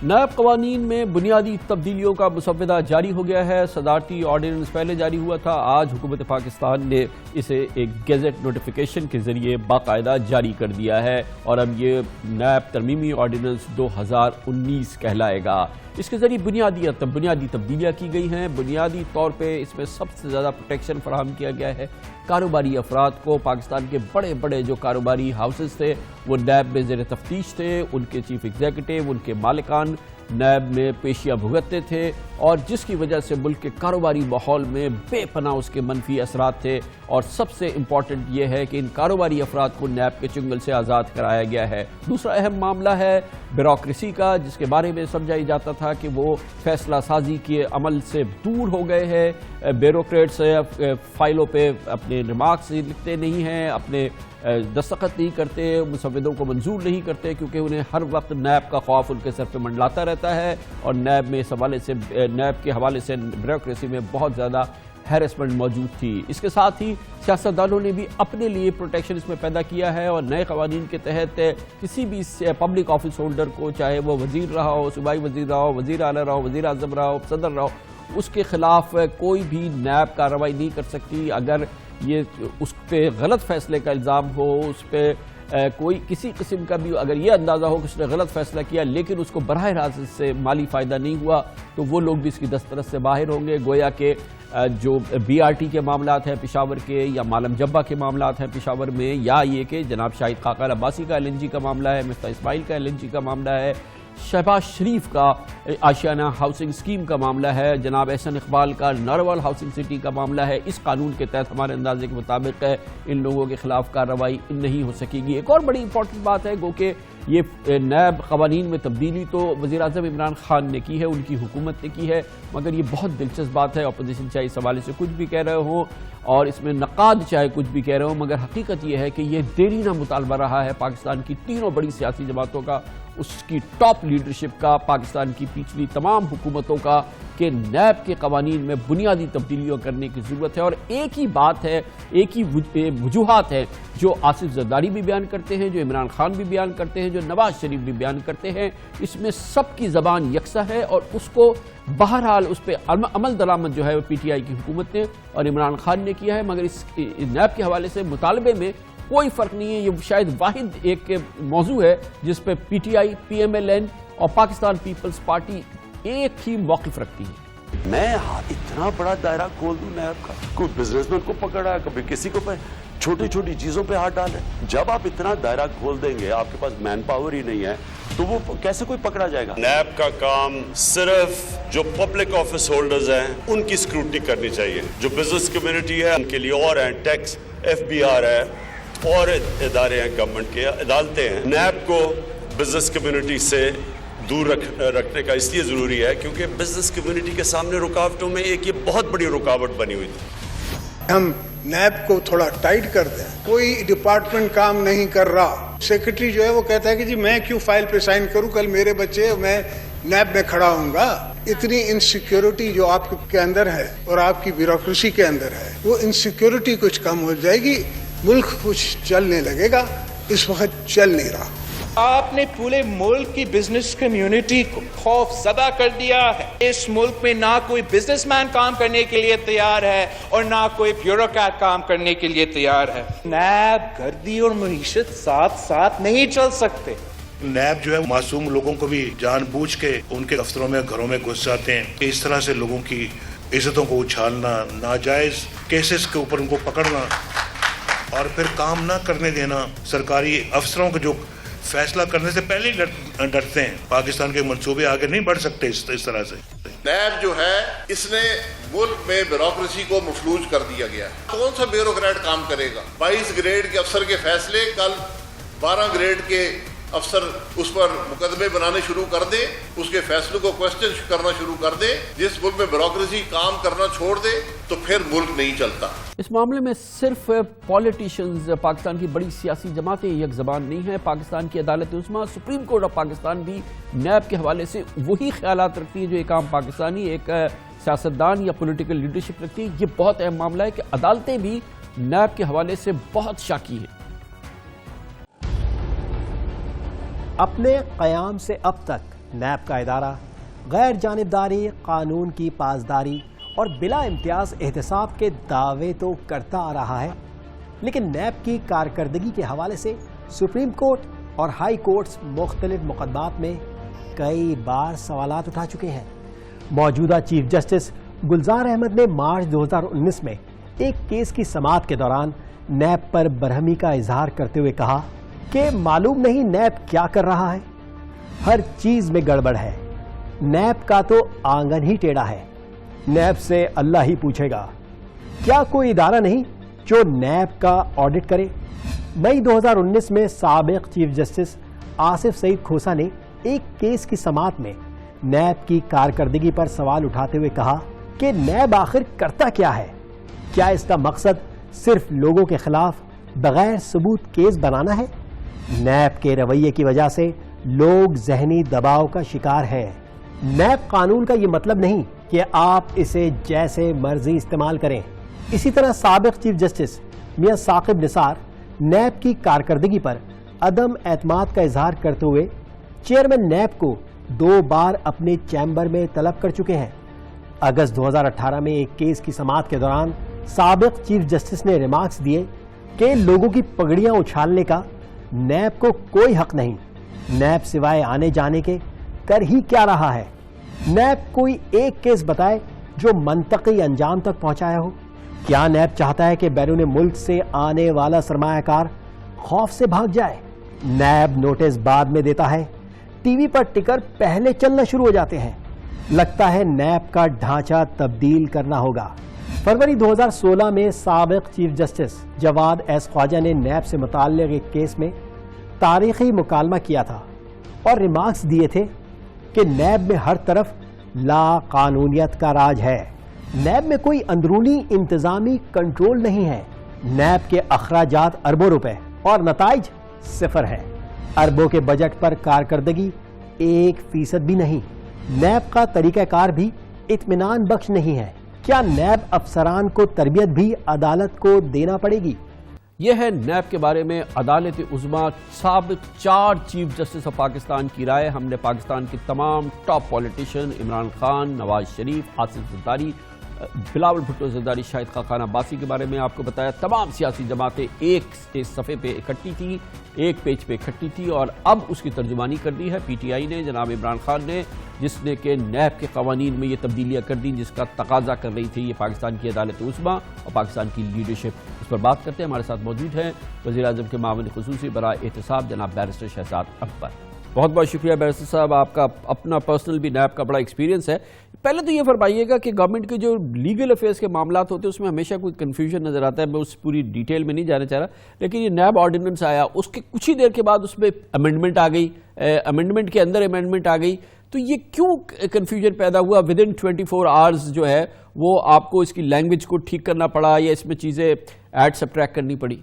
نائب قوانین میں بنیادی تبدیلیوں کا مسودہ جاری ہو گیا ہے۔ صدارتی آرڈیننس پہلے جاری ہوا تھا، آج حکومت پاکستان نے اسے ایک گیزٹ نوٹیفیکیشن کے ذریعے باقاعدہ جاری کر دیا ہے اور اب یہ نائب ترمیمی آرڈیننس 2019 کہلائے گا۔ اس کے ذریعے بنیادی تبدیلیاں کی گئی ہیں۔ بنیادی طور پہ اس میں سب سے زیادہ پروٹیکشن فراہم کیا گیا ہے کاروباری افراد کو۔ پاکستان کے بڑے بڑے جو کاروباری ہاؤسز تھے وہ نیب میں زیر تفتیش تھے، ان کے چیف ایگزیکٹو، ان کے مالکان نیب میں پیشیاں بھگتتے تھے اور جس کی وجہ سے ملک کے کاروباری ماحول میں بے پناہ اس کے منفی اثرات تھے، اور سب سے امپورٹنٹ یہ ہے کہ ان کاروباری افراد کو نیب کے چنگل سے آزاد کرایا گیا ہے۔ دوسرا اہم معاملہ ہے بیوروکریسی کا، جس کے بارے میں سمجھا جاتا تھا کہ وہ فیصلہ سازی کے عمل سے دور ہو گئے ہیں۔ بیوروکریٹس فائلوں پہ اپنے ریمارکس لکھتے نہیں ہیں، اپنے دستخط نہیں کرتے، مسودوں کو منظور نہیں کرتے، کیونکہ انہیں ہر وقت نیب کا خوف ان کے سر پہ منڈلاتا رہتا ہے، اور نیب کے حوالے سے بیوروکریسی میں بہت زیادہ ہیرسمنٹ موجود تھی۔ اس کے ساتھ ہی سیاستدانوں نے بھی اپنے لیے پروٹیکشن اس میں پیدا کیا ہے، اور نئے قوانین کے تحت کسی بھی پبلک آفس ہولڈر کو، چاہے وہ وزیر رہا ہو، صوبائی وزیر رہا ہو، وزیر اعلیٰ رہا ہو، وزیر اعظم رہا ہو، صدر رہا ہو، اس کے خلاف کوئی بھی نیب کارروائی نہیں کر سکتی اگر یہ اس پہ غلط فیصلے کا الزام ہو، اس پہ کوئی کسی قسم کا بھی اگر یہ اندازہ ہو کہ اس نے غلط فیصلہ کیا لیکن اس کو براہ راست اس سے مالی فائدہ نہیں ہوا، تو وہ لوگ بھی اس کی دسترس سے باہر ہوں گے۔ گویا کہ جو بی آر ٹی کے معاملات ہیں پشاور کے، یا مالم جبہ کے معاملات ہیں پشاور میں، یا یہ کہ جناب شاہد خاقان عباسی کا LNG کا معاملہ ہے، مفتاح اسماعیل کا LNG کا معاملہ ہے، شہباز شریف کا آشیانہ ہاؤسنگ اسکیم کا معاملہ ہے، جناب احسن اقبال کا ناروال ہاؤسنگ سٹی کا معاملہ ہے، اس قانون کے تحت ہمارے اندازے کے مطابق ان لوگوں کے خلاف کارروائی نہیں ہو سکے گی۔ ایک اور بڑی امپورٹنٹ بات ہے گو کہ یہ نیب قوانین میں تبدیلی تو وزیر اعظم عمران خان نے کی ہے، ان کی حکومت نے کی ہے، مگر یہ بہت دلچسپ بات ہے، اپوزیشن چاہے اس حوالے سے کچھ بھی کہہ رہے ہوں اور اس میں نقاد چاہے کچھ بھی کہہ رہے ہوں، مگر حقیقت یہ ہے کہ یہ دیرینہ مطالبہ رہا ہے پاکستان کی تینوں بڑی سیاسی جماعتوں کا، اس کی ٹاپ لیڈرشپ کا، پاکستان کی پچھلی تمام حکومتوں کا، کہ نیب کے قوانین میں بنیادی تبدیلیوں کرنے کی ضرورت ہے۔ اور ایک ہی بات ہے، ایک ہی وجوہات ہے جو آصف زرداری بھی بیان کرتے ہیں، جو عمران خان بھی بیان کرتے ہیں، جو نواز شریف بھی بیان کرتے ہیں، اس میں سب کی زبان یکساں ہے، اور اس کو بہرحال اس پہ عمل درآمد جو ہے وہ PTI کی حکومت نے اور عمران خان نے کیا ہے، مگر اس نیب کے حوالے سے مطالبے میں کوئی فرق نہیں ہے۔ یہ شاید واحد ایک موضوع ہے جس پہ PTI، PMLN اور پاکستان پیپلز پارٹی ایک ہی موقف رکھتی ہے۔ میں اتنا بڑا دائرہ کھول دوں نیب کا، کوئی بزنس مین کو پکڑا ہے، کبھی کسی کو چھوٹی چھوٹی چیزوں پہ ہاتھ ڈالے۔ جب آپ اتنا دائرہ کھول دیں گے، آپ کے پاس مین پاور ہی نہیں ہے، تو وہ کیسے کوئی پکڑا جائے گا؟ نیب کا کام صرف جو پبلک آفس ہولڈرز ہیں ان کی اسکروٹنی کرنی چاہیے، جو بزنس کمیونٹی ہے ان کے لیے اور ہیں، ٹیکس FBR ہے اور ادارے ہیں گورنمنٹ کے، عدالتیں ہیں۔ نیب کو بزنس کمیونٹی سے دور رکھنے کا اس لیے ضروری ہے کیونکہ بزنس کمیونٹی کے سامنے رکاوٹوں میں ایک یہ بہت بڑی رکاوٹ بنی ہوئی تھی۔ ہم نیب کو تھوڑا ٹائٹ کر دیں، کوئی ڈپارٹمنٹ کام نہیں کر رہا، سیکرٹری جو ہے وہ کہتا ہے کہ جی میں کیوں فائل پہ سائن کروں، کل میرے بچے میں نیب میں کھڑا ہوں گا۔ اتنی انسیکیورٹی جو آپ کے اندر ہے اور آپ کی بیوروکریسی کے اندر ہے، وہ انسیکیورٹی کچھ کم ہو جائے گی، ملک کچھ چلنے لگے گا، اس وقت چل نہیں رہا۔ آپ نے پورے ملک کی بزنس کمیونٹی کو خوف زدہ کر دیا ہے۔ اس ملک میں نہ کوئی بزنس مین کام کرنے کے لیے تیار ہے اور نہ کوئی بیوروکریٹ کام کرنے کے لیے تیار ہے۔ نیب، گردی اور معیشت ساتھ ساتھ نہیں چل سکتے۔ نیب جو ہے معصوم لوگوں کو بھی جان بوجھ کے ان کے دفتروں میں، گھروں میں گھس جاتے ہیں، اس طرح سے لوگوں کی عزتوں کو اچھالنا، ناجائز کیسز کے اوپر ان کو پکڑنا اور پھر کام نہ کرنے دینا۔ سرکاری افسروں کو جو فیصلہ کرنے سے پہلے ڈرتے ہیں، پاکستان کے منصوبے آگے نہیں بڑھ سکتے اس طرح سے۔ نیب جو ہے اس نے ملک میں بیوروکریسی کو مفلوج کر دیا گیا ہے۔ کون سا بیوروکریٹ کام کرے گا؟ 22 گریڈ کے افسر کے فیصلے کل 12 گریڈ کے افسر اس پر مقدمے بنانے شروع کر دے، اس کے فیصلوں کو کوشچن کرنا شروع کر دے۔ جس ملک میں بیوروکریسی کام کرنا چھوڑ دے تو پھر ملک نہیں چلتا۔ اس معاملے میں صرف پولیٹیشنز، پاکستان کی بڑی سیاسی جماعتیں یک زبان نہیں ہیں۔ پاکستان کی عدالت عظمیٰ، سپریم کورٹ آف پاکستان بھی نیب کے حوالے سے وہی خیالات رکھتی ہے جو ایک عام پاکستانی، ایک سیاستدان یا پولیٹیکل لیڈرشپ رکھتی ہے۔ یہ بہت اہم معاملہ ہے کہ عدالتیں بھی نیب کے حوالے سے بہت شاکی ہیں۔ اپنے قیام سے اب تک نیب کا ادارہ غیر جانبداری، قانون کی پاسداری اور بلا امتیاز احتساب کے دعوے تو کرتا آ رہا ہے، لیکن نیب کی کارکردگی کے حوالے سے سپریم کورٹ اور ہائی کورٹس مختلف مقدمات میں کئی بار سوالات اٹھا چکے ہیں۔ موجودہ چیف جسٹس گلزار احمد نے مارچ 2019 میں ایک کیس کی سماعت کے دوران نیب پر برہمی کا اظہار کرتے ہوئے کہا کہ معلوم نہیں نیب کیا کر رہا ہے، ہر چیز میں گڑبڑ ہے، نیب کا تو آنگن ہی ٹیڑھا ہے، نیب سے اللہ ہی پوچھے گا۔ کیا کوئی ادارہ نہیں جو نیب کا آڈٹ کرے؟ مئی 2019 میں سابق چیف جسٹس آصف سعید کھوسا نے ایک کیس کی سماعت میں نیب کی کارکردگی پر سوال اٹھاتے ہوئے کہا کہ نیب آخر کرتا کیا ہے؟ کیا اس کا مقصد صرف لوگوں کے خلاف بغیر ثبوت کیس بنانا ہے؟ نیب کے رویے کی وجہ سے لوگ ذہنی دباؤ کا شکار ہیں۔ نیب قانون کا یہ مطلب نہیں کہ آپ اسے جیسے مرضی استعمال کریں۔ اسی طرح سابق چیف جسٹس میاں ثاقب نثار نیب کی کارکردگی پر عدم اعتماد کا اظہار کرتے ہوئے چیئرمین نیب کو 2 بار اپنے چیمبر میں طلب کر چکے ہیں۔ اگست 2018 میں ایک کیس کی سماعت کے دوران سابق چیف جسٹس نے ریمارکس دیے کہ لوگوں کی پگڑیاں اچھالنے کا نیب کو کوئی حق نہیں، نیب سوائے آنے جانے کے کر ہی کیا رہا ہے؟ نیب کوئی ایک کیس بتائے جو منطقی انجام تک پہنچایا ہو۔ کیا نیب چاہتا ہے کہ بیرون ملک سے آنے والا سرمایہ کار خوف سے بھاگ جائے؟ نیب نوٹس بعد میں دیتا ہے، ٹی وی پر ٹکر پہلے چلنا شروع ہو جاتے ہیں۔ لگتا ہے نیب کا ڈھانچہ تبدیل کرنا ہوگا۔ فروری 2016 میں سابق چیف جسٹس جواد ایس خواجہ نے نیب سے متعلق ایک کیس میں تاریخی مکالمہ کیا تھا اور ریمارکس دیے تھے کہ نیب میں ہر طرف لا قانونیت کا راج ہے، نیب میں کوئی اندرونی انتظامی کنٹرول نہیں ہے، نیب کے اخراجات اربوں روپے اور نتائج 0 ہے، اربوں کے بجٹ پر کارکردگی 1% بھی نہیں، نیب کا طریقہ کار بھی اطمینان بخش نہیں ہے۔ کیا نیب افسران کو تربیت بھی عدالت کو دینا پڑے گی؟ یہ ہے نیب کے بارے میں عدالت عظمیٰ سابق 4 چیف جسٹس آف پاکستان کی رائے۔ ہم نے پاکستان کے تمام ٹاپ پولیٹیشین عمران خان، نواز شریف، آصف زرداری، بلاول بھٹو زرداری، شاہد خاقان عباسی کے بارے میں آپ کو بتایا۔ تمام سیاسی جماعتیں ایک صفحے پہ اکٹھی تھی، ایک پیج پہ اکٹھی تھی، اور اب اس کی ترجمانی کر دی ہے پی ٹی آئی نے، جناب عمران خان نے، جس نے کہ نیب کے قوانین میں یہ تبدیلیاں کر دیں جس کا تقاضا کر رہی تھی یہ پاکستان کی عدالت عظمیٰ اور پاکستان کی لیڈرشپ۔ اس پر بات کرتے ہیں، ہمارے ساتھ موجود ہیں وزیر اعظم کے معاون خصوصی برائے احتساب جناب بیرسٹر شہزاد اکبر۔ بہت بہت شکریہ بیرسٹر صاحب، آپ کا اپنا پرسنل بھی نیب کا بڑا ایکسپیرینس ہے۔ پہلے تو یہ فرمائیے گا کہ گورنمنٹ کے جو لیگل افیئرس کے معاملات ہوتے ہیں اس میں ہمیشہ کوئی کنفیوژن نظر آتا ہے، میں اس پوری ڈیٹیل میں نہیں جانا چاہ رہا، لیکن یہ نیب آرڈیننس آیا، اس کے کچھ ہی دیر کے بعد اس میں امینڈمنٹ آ گئی، امینڈمنٹ کے اندر امینڈمنٹ آ گئی، تو یہ کیوں کنفیوژن پیدا ہوا؟ ود ان 24 آورز جو ہے وہ آپ کو اس کی لینگویج کو ٹھیک کرنا پڑا یا اس میں چیزیں ایڈ سبٹریکٹ کرنی پڑی؟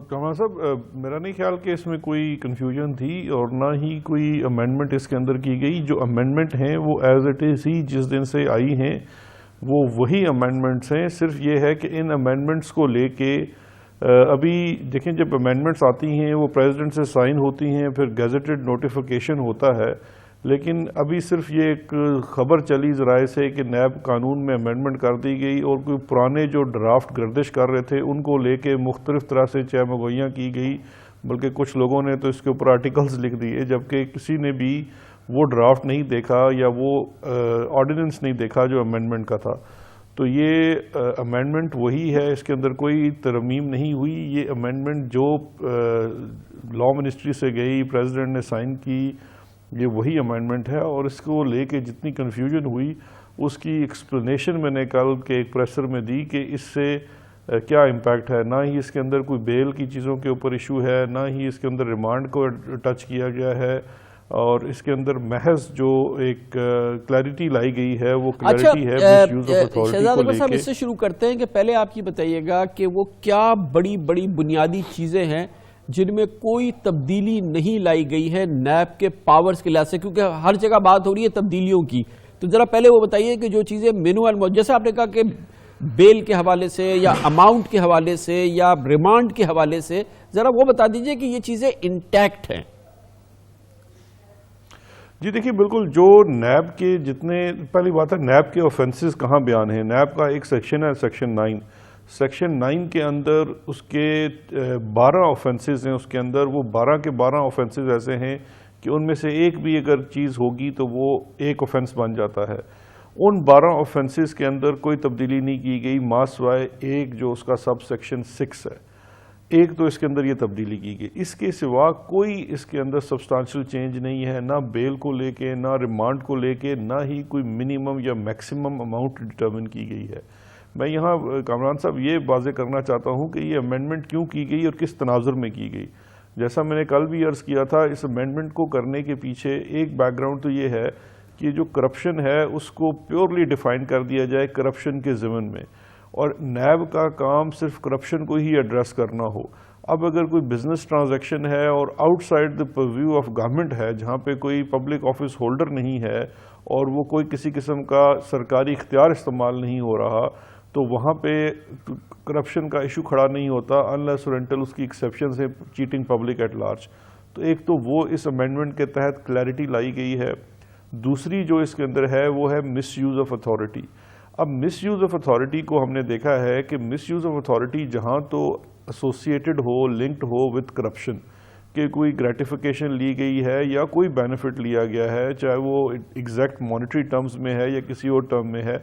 کمال صاحب، میرا نہیں خیال کہ اس میں کوئی کنفیوژن تھی اور نہ ہی کوئی امینڈمنٹ اس کے اندر کی گئی۔ جو امینڈمنٹ ہیں وہ ایز اٹ از ہی جس دن سے آئی ہیں وہ وہی امینڈمنٹس ہیں، صرف یہ ہے کہ ان امینڈمنٹس کو لے کے ابھی دیکھیں جب امینڈمنٹس آتی ہیں وہ پریزیڈنٹ سے سائن ہوتی ہیں، پھر گیزٹڈ نوٹیفیکیشن ہوتا ہے، لیکن ابھی صرف یہ ایک خبر چلی ذرائع سے کہ نیب قانون میں امینڈمنٹ کر دی گئی اور کوئی پرانے جو ڈرافٹ گردش کر رہے تھے ان کو لے کے مختلف طرح سے چہ مگوئیاں کی گئی، بلکہ کچھ لوگوں نے تو اس کے اوپر آرٹیکلز لکھ دیے، جبکہ کسی نے بھی وہ ڈرافٹ نہیں دیکھا یا وہ آرڈیننس نہیں دیکھا جو امینڈمنٹ کا تھا۔ تو یہ امینڈمنٹ وہی ہے، اس کے اندر کوئی ترمیم نہیں ہوئی۔ یہ امینڈمنٹ جو لا منسٹری سے گئی، پریزیڈنٹ نے سائن کی، یہ وہی امینڈمنٹ ہے، اور اس کو لے کے جتنی کنفیوژن ہوئی اس کی ایکسپلینیشن میں نے کل کے ایک پریسر میں دی کہ اس سے کیا امپیکٹ ہے۔ نہ ہی اس کے اندر کوئی بیل کی چیزوں کے اوپر ایشو ہے، نہ ہی اس کے اندر ریمانڈ کو ٹچ کیا گیا ہے، اور اس کے اندر محض جو ایک کلیئرٹی لائی گئی ہے وہ کلیئرٹی ہے مس یوز آف اتھارٹی شہزاد کو اکبر لے صاحب، کے۔ اس سے شروع کرتے ہیں کہ پہلے آپ کی بتائیے گا کہ وہ کیا بڑی بڑی بنیادی چیزیں ہیں جن میں کوئی تبدیلی نہیں لائی گئی ہے نیب کے پاورز کے لحاظ سے، کیونکہ ہر جگہ بات ہو رہی ہے تبدیلیوں کی، تو ذرا پہلے وہ بتائیے کہ جو چیزیں مینوئل، جیسے آپ نے کہا کہ بیل کے حوالے سے یا اماؤنٹ کے حوالے سے یا ریمانڈ کے حوالے سے، ذرا وہ بتا دیجئے کہ یہ چیزیں انٹیکٹ ہیں۔ جی دیکھیے بالکل، جو نیب کے جتنے، پہلی بات ہے نیب کے آفینسز کہاں بیان ہیں. نیب کا ایک سیکشن ہے سیکشن 9. سیکشن 9 کے اندر اس کے 12 آفینسز ہیں. اس کے اندر وہ 12 کے 12 آفینسز ایسے ہیں کہ ان میں سے ایک بھی اگر چیز ہوگی تو وہ ایک آفینس بن جاتا ہے. ان 12 آفینسز کے اندر کوئی تبدیلی نہیں کی گئی ماں سوائے ایک جو اس کا سب سیکشن 6 ہے. ایک تو اس کے اندر یہ تبدیلی کی گئی. اس کے سوا کوئی اس کے اندر سبسٹانشل چینج نہیں ہے، نہ بیل کو لے کے، نہ ریمانڈ کو لے کے، نہ ہی کوئی منیمم یا میکسیمم اماؤنٹ ڈٹرمن کی گئی ہے. میں یہاں کامران صاحب یہ واضح کرنا چاہتا ہوں کہ یہ امینڈمنٹ کیوں کی گئی اور کس تناظر میں کی گئی. جیسا میں نے کل بھی عرض کیا تھا، اس امینڈمنٹ کو کرنے کے پیچھے ایک بیک گراؤنڈ تو یہ ہے کہ جو کرپشن ہے اس کو پیورلی ڈیفائن کر دیا جائے کرپشن کے ضمن میں، اور نیب کا کام صرف کرپشن کو ہی ایڈریس کرنا ہو. اب اگر کوئی بزنس ٹرانزیکشن ہے اور out side the purview of government ہے، جہاں پہ کوئی پبلک آفس ہولڈر نہیں ہے اور وہ کوئی کسی قسم کا سرکاری اختیار استعمال نہیں ہو رہا، تو وہاں پہ کرپشن کا ایشو کھڑا نہیں ہوتا انلیس اور انٹل اس کی ایکسیپشنز ہیں چیٹنگ پبلک ایٹ لارج. تو ایک تو وہ اس امینڈمنٹ کے تحت کلیئرٹی لائی گئی ہے. دوسری جو اس کے اندر ہے وہ ہے مس یوز آف اتھارٹی. اب مس یوز آف اتھارٹی کو ہم نے دیکھا ہے کہ مس یوز آف اتھارٹی جہاں تو associated who, linked who with corruption, کہ کوئی گریٹیفیکیشن لی گئی ہے یا کوئی بینیفٹ لیا گیا ہے، چاہے وہ ایگزیکٹ مانیٹری ٹرمز میں ہے یا کسی اور ٹرم میں ہے،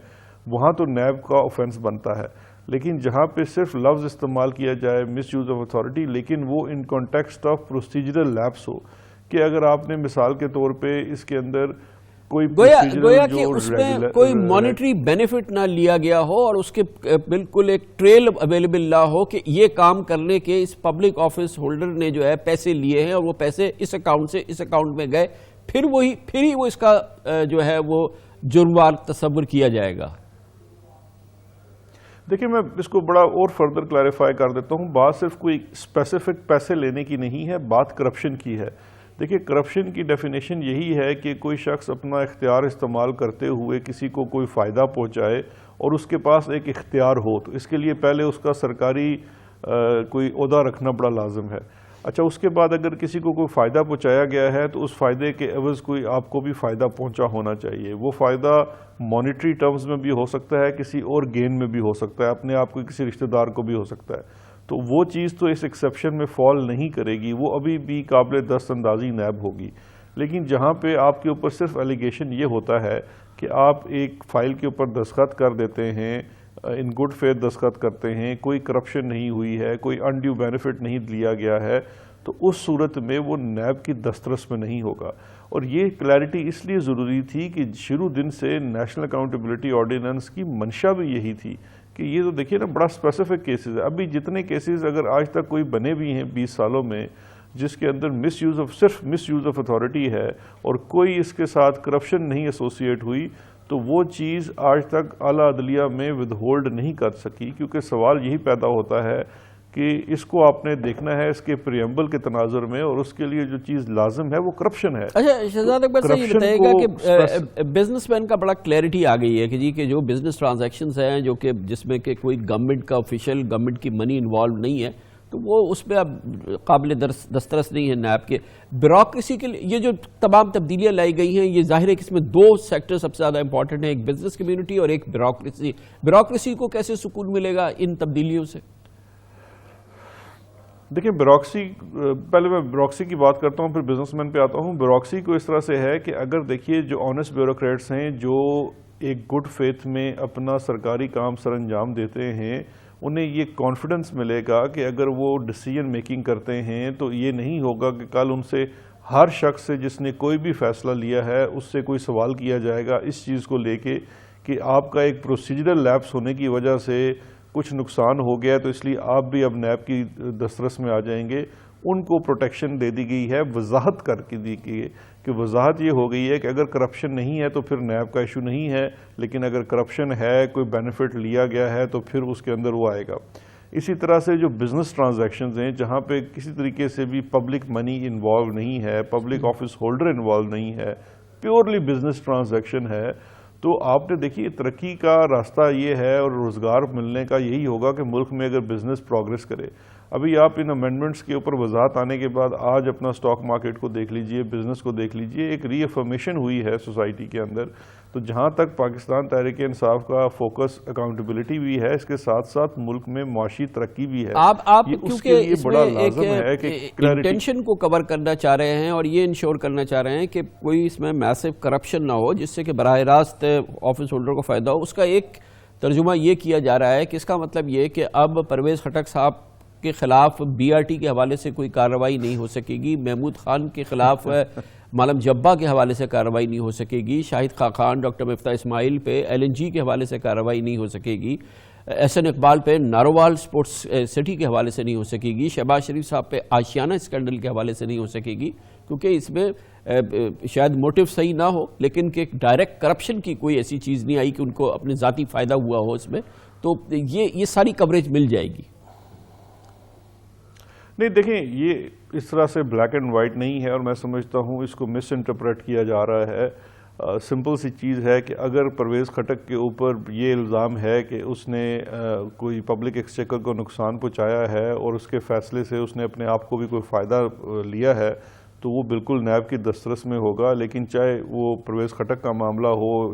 وہاں تو نیب کا آفینس بنتا ہے. لیکن جہاں پہ صرف لفظ استعمال کیا جائے مس یوز آف اتھارٹی، لیکن وہ in context of procedural lapse ہو، کہ اگر آپ نے مثال کے طور پہ اس کے اندر کوئی گویا کہ اس میں کوئی مانیٹری بینیفٹ نہ لیا گیا ہو اور اس کے بالکل ایک ٹریل اویلیبل نہ ہو کہ یہ کام کرنے کے اس پبلک آفس ہولڈر نے جو ہے پیسے لیے ہیں اور وہ پیسے اس اکاؤنٹ سے اس اکاؤنٹ میں گئے، پھر ہی وہ اس کا جو ہے وہ جرموار تصور کیا جائے گا. دیکھیں میں اس کو بڑا اور فردر کلیریفائی کر دیتا ہوں. بات صرف کوئی اسپیسیفک پیسے لینے کی نہیں ہے، بات کرپشن کی ہے. دیکھیں کرپشن کی ڈیفینیشن یہی ہے کہ کوئی شخص اپنا اختیار استعمال کرتے ہوئے کسی کو کوئی فائدہ پہنچائے اور اس کے پاس ایک اختیار ہو، تو اس کے لیے پہلے اس کا سرکاری کوئی عہدہ رکھنا بڑا لازم ہے. اچھا، اس کے بعد اگر کسی کو کوئی فائدہ پہنچایا گیا ہے تو اس فائدے کے عوض کوئی آپ کو بھی فائدہ پہنچا ہونا چاہیے. وہ فائدہ مانیٹری ٹرمز میں بھی ہو سکتا ہے، کسی اور گین میں بھی ہو سکتا ہے، اپنے آپ کو کسی رشتہ دار کو بھی ہو سکتا ہے. تو وہ چیز تو اس ایکسیپشن میں فال نہیں کرے گی، وہ ابھی بھی قابل دست اندازی نیب ہوگی. لیکن جہاں پہ آپ کے اوپر صرف ایلیگیشن یہ ہوتا ہے کہ آپ ایک فائل کے اوپر دستخط کر دیتے ہیں، ان گڈ فیتھ دستخط کرتے ہیں، کوئی کرپشن نہیں ہوئی ہے، کوئی انڈیو بینیفٹ نہیں لیا گیا ہے، تو اس صورت میں وہ نیب کی دسترس میں نہیں ہوگا. اور یہ کلیئرٹی اس لیے ضروری تھی کہ شروع دن سے نیشنل اکاؤنٹیبلٹی آرڈیننس کی منشا بھی یہی تھی کہ یہ تو دیکھیے نا بڑا اسپیسیفک کیسز ہے. ابھی جتنے کیسز اگر آج تک کوئی بنے بھی ہیں 20 سالوں میں جس کے اندر صرف مس یوز آف اتھارٹی ہے اور کوئی اس کے ساتھ کرپشن نہیں ایسوسیٹ ہوئی، تو وہ چیز آج تک اعلیٰ عدلیہ میں ود ہولڈ نہیں کر سکی. کیونکہ سوال یہی پیدا ہوتا ہے کہ اس کو آپ نے دیکھنا ہے اس کے پریمبل کے تناظر میں، اور اس کے لیے جو چیز لازم ہے وہ کرپشن ہے. اچھا شہزاد اکبر صاحب یہ بتائے گا کہ بزنس مین کا بڑا کلیئرٹی آ گئی ہے کہ جی کہ جو بزنس ٹرانزیکشنز ہیں جو کہ جس میں کہ کوئی گورنمنٹ کا آفیشیل گورنمنٹ کی منی انوالو نہیں ہے، تو وہ اس میں اب قابل دسترس نہیں ہے نیب کے. بیوروکریسی کے لیے یہ جو تمام تبدیلیاں لائی گئی ہیں، یہ ظاہر ہے کہ اس میں 2 سیکٹر سب سے زیادہ امپورٹنٹ ہیں، ایک بزنس کمیونٹی اور ایک بیوروکریسی. بیوروکریسی کو کیسے سکون ملے گا ان تبدیلیوں سے؟ دیکھیں پہلے میں بیوروکریسی کی بات کرتا ہوں، پھر بزنس مین پہ آتا ہوں. بیوروکریسی کو اس طرح سے ہے کہ اگر دیکھیے جو آنیسٹ بیوروکریٹس ہیں جو ایک گڈ فیتھ میں اپنا سرکاری کام سر انجام دیتے ہیں، انہیں یہ کانفیڈنس ملے گا کہ اگر وہ ڈیسیجن میکنگ کرتے ہیں تو یہ نہیں ہوگا کہ کل ان سے ہر شخص سے جس نے کوئی بھی فیصلہ لیا ہے اس سے کوئی سوال کیا جائے گا اس چیز کو لے کے کہ آپ کا ایک پروسیجرل لیپس ہونے کی وجہ سے کچھ نقصان ہو گیا تو اس لیے آپ بھی اب نیب کی دسترس میں آ جائیں گے. ان کو پروٹیکشن دے دی گئی ہے، وضاحت کر کے دی گئی ہے کہ وضاحت یہ ہو گئی ہے کہ اگر کرپشن نہیں ہے تو پھر نیب کا ایشو نہیں ہے، لیکن اگر کرپشن ہے، کوئی بینیفٹ لیا گیا ہے تو پھر اس کے اندر وہ آئے گا. اسی طرح سے جو بزنس ٹرانزیکشنز ہیں جہاں پہ کسی طریقے سے بھی پبلک منی انوالو نہیں ہے، پبلک آفس ہولڈر انوالو نہیں ہے، پیورلی بزنس ٹرانزیکشن ہے، تو آپ نے دیکھیے ترقی کا راستہ یہ ہے اور روزگار ملنے کا یہی ہوگا کہ ملک میں اگر بزنس پروگریس کرے. ابھی آپ ان امینڈمنٹس کے اوپر وضاحت آنے کے بعد آج اپنا سٹاک مارکیٹ کو دیکھ لیجئے, بزنس کو دیکھ لیجئے, ایک ری افرمیشن ہوئی ہے سوسائٹی کے اندر. تو جہاں تک پاکستان تحریک انصاف کا فوکس اکاؤنٹیبلٹی بھی ہے, اس کے ساتھ ساتھ ملک میں معاشی ترقی بھی ہے. آپ یہ اس کیونکہ کے لیے اس بڑا میں لازم ہے کہ کلیئرٹی انٹینشن کو کور کرنا چاہ رہے ہیں اور یہ انشور کرنا چاہ رہے ہیں کہ کوئی اس میں میسو کرپشن نہ ہو جس سے کہ براہ راست آفس ہولڈر کو فائدہ ہو. اس کا ایک ترجمہ یہ کیا جا رہا ہے کہ اس کا مطلب یہ کہ اب پرویز خٹک صاحب کے خلاف بی آر ٹی کے حوالے سے کوئی کارروائی نہیں ہو سکے گی, محمود خان کے خلاف معلم جبا کے حوالے سے کارروائی نہیں ہو سکے گی, شاہد خاقان, ڈاکٹر مفتاح اسماعیل پہ ایل این جی کے حوالے سے کارروائی نہیں ہو سکے گی, احسن اقبال پہ نارووال سپورٹس سٹی کے حوالے سے نہیں ہو سکے گی, شہباز شریف صاحب پہ آشیانہ اسکینڈل کے حوالے سے نہیں ہو سکے گی, کیونکہ اس میں شاید موٹیو صحیح نہ ہو لیکن کہ ڈائریکٹ کرپشن کی کوئی ایسی چیز نہیں آئی کہ ان کو اپنے ذاتی فائدہ ہوا ہو اس میں. تو یہ ساری کوریج مل جائے گی. نہیں دیکھیں, یہ اس طرح سے بلیک اینڈ وائٹ نہیں ہے اور میں سمجھتا ہوں اس کو مس انٹرپریٹ کیا جا رہا ہے. سمپل سی چیز ہے کہ اگر پرویز خٹک کے اوپر یہ الزام ہے کہ اس نے کوئی پبلک ایکسچیکر کو نقصان پہنچایا ہے اور اس کے فیصلے سے اس نے اپنے آپ کو بھی کوئی فائدہ لیا ہے تو وہ بالکل نیب کی دسترس میں ہوگا. لیکن چاہے وہ پرویز خٹک کا معاملہ ہو,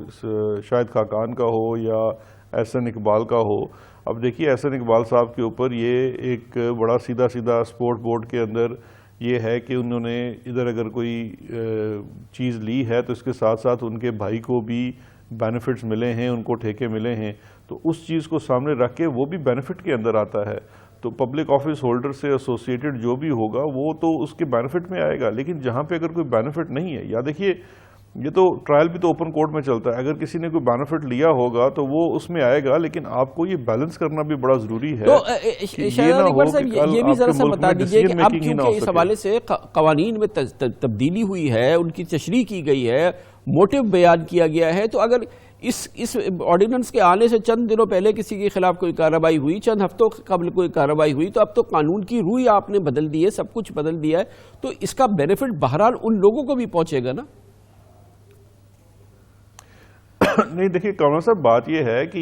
شاہد خاقان کا ہو یا احسن اقبال کا ہو. اب دیکھیے احسن اقبال صاحب کے اوپر یہ ایک بڑا سیدھا اسپورٹ بورڈ کے اندر یہ ہے کہ انہوں نے ادھر اگر کوئی چیز لی ہے تو اس کے ساتھ ساتھ ان کے بھائی کو بھی بینیفٹس ملے ہیں, ان کو ٹھیکے ملے ہیں, تو اس چیز کو سامنے رکھ کے وہ بھی بینیفٹ کے اندر آتا ہے. تو پبلک آفس ہولڈر سے ایسوسیٹڈ جو بھی ہوگا وہ تو اس کے بینیفٹ میں آئے گا. لیکن جہاں پہ اگر کوئی بینیفٹ نہیں ہے, یا دیکھیے یہ تو ٹرائل بھی تو اوپن کورٹ میں چلتا ہے, اگر کسی نے کوئی بینیفٹ لیا ہوگا تو وہ اس میں آئے گا, لیکن آپ کو یہ بیلنس کرنا بھی بڑا ضروری ہے. تو شاہد اقبال صاحب یہ بھی ذرا سا بتا دیجئے کہ اب کیونکہ اس حوالے سے قوانین میں تبدیلی ہوئی ہے, ان کی تشریح کی گئی ہے, موٹیو بیان کیا گیا ہے, تو اگر اس آرڈیننس کے آنے سے چند دنوں پہلے کسی کے خلاف کوئی کارروائی ہوئی, چند ہفتوں قبل کوئی کارروائی ہوئی, تو اب تو قانون کی روح آپ نے بدل دی ہے, سب کچھ بدل دیا ہے, تو اس کا بینیفٹ بہرحال ان لوگوں کو بھی پہنچے گا نا. نہیں دیکھیے کامران صاحب, بات یہ ہے کہ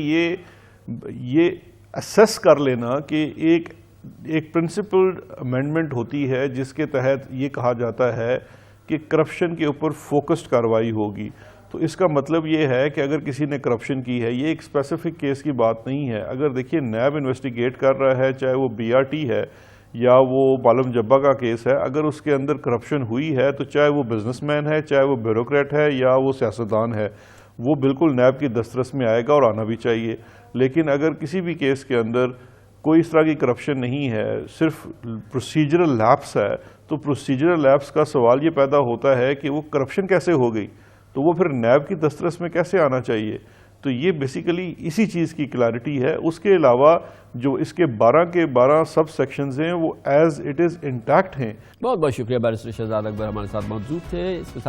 یہ اسیس کر لینا کہ ایک پرنسپلڈ امینڈمنٹ ہوتی ہے جس کے تحت یہ کہا جاتا ہے کہ کرپشن کے اوپر فوکسڈ کارروائی ہوگی. تو اس کا مطلب یہ ہے کہ اگر کسی نے کرپشن کی ہے, یہ ایک اسپیسیفک کیس کی بات نہیں ہے. اگر دیکھیے نیب انویسٹیگیٹ کر رہا ہے, چاہے وہ بی آر ٹی ہے یا وہ معلم جبا کا کیس ہے, اگر اس کے اندر کرپشن ہوئی ہے تو چاہے وہ بزنس مین ہے, چاہے وہ بیوروکریٹ ہے یا وہ سیاستدان ہے, وہ بالکل نیب کی دسترس میں آئے گا اور آنا بھی چاہیے. لیکن اگر کسی بھی کیس کے اندر کوئی اس طرح کی کرپشن نہیں ہے, صرف پروسیجرل لیپس ہے, تو پروسیجرل لیپس کا سوال یہ پیدا ہوتا ہے کہ وہ کرپشن کیسے ہو گئی, تو وہ پھر نیب کی دسترس میں کیسے آنا چاہیے. تو یہ بیسیکلی اسی چیز کی کلیئرٹی ہے. اس کے علاوہ جو اس کے 12 کے 12 سب سیکشنز ہیں وہ ایز اٹ از انٹیکٹ ہیں. بہت بہت شکریہ بیرسٹر شہزاد اکبر ہمارے ساتھ موجود تھے.